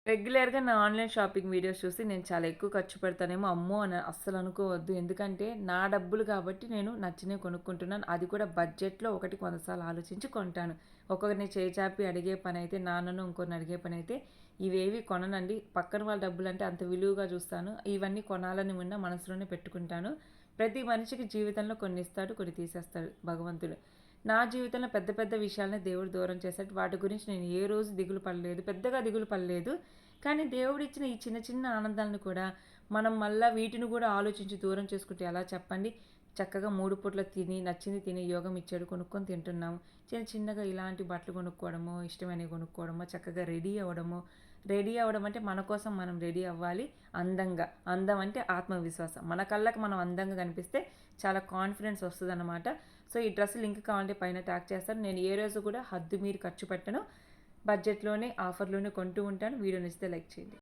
రెగ్యులర్‌గా నా online shopping videos చూసి నేను చాలా ఎక్కువ ఖర్చు పెడతానేమో, అమ్మో! అని అస్సలు అనుకోవద్దు. ఎందుకంటే నా డబ్బులు కాబట్టి నేను నచ్చినవి కొనుక్కుంటున్నాను. అది కూడా బడ్జెట్‌లో ఒకటికి 100 సార్లు ఆలోచించి కొంటాను. ఒక్కొక్కరిని చేయి అడిగే పనైతే నాన్ననో ఇంకొకరిని అడిగే పనైతే ఇవేవి కొననండి. పక్కన వాళ్ళ డబ్బులంటే అంత విలువగా చూస్తాను. ఇవన్నీ కొనాలని ఉన్న మనసులోనే పెట్టుకుంటాను. ప్రతి మనిషికి జీవితంలో కొన్ని ఇస్తాడు, కొన్ని తీసేస్తాడు భగవంతుడు. నా జీవితంలో పెద్ద పెద్ద విషయాలనే దేవుడు దూరం చేశాడు. వాటి గురించి నేను ఏ రోజు దిగులు పడలేదు. పెద్దగా దిగులు పడలేదు. కానీ దేవుడిచ్చిన ఈ చిన్న చిన్న ఆనందాలను కూడా మనం మళ్ళా వీటిని కూడా ఆలోచించి దూరం చేసుకుంటే ఎలా చెప్పండి? చక్కగా 3 పూట్ల తిని, నచ్చింది తిని యోగం ఇచ్చాడు కొనుక్కొని తింటున్నాము. చిన్న చిన్నగా ఇలాంటి బట్టలు కొనుక్కోవడమో, ఇష్టమైనవి కొనుక్కోవడమో, చక్కగా రెడీ అవ్వడమో. రెడీ అవ్వడం అంటే మన కోసం మనం రెడీ అవ్వాలి అందంగా. అందం అంటే ఆత్మవిశ్వాసం. మన కళ్ళకి మనం అందంగా కనిపిస్తే చాలా కాన్ఫిడెన్స్ వస్తదనమాట. సో, ఈ డ్రెస్ లింక్ కావాలంటే పైన ట్యాగ్ చేస్తాను. నేను ఏ రోజు కూడా హద్దు మీరి ఖర్చు పెట్టను. బడ్జెట్‌లోనే, ఆఫర్‌లోనే కొంటూ ఉంటాను. వీడియో నచ్చితే లైక్ చేయండి.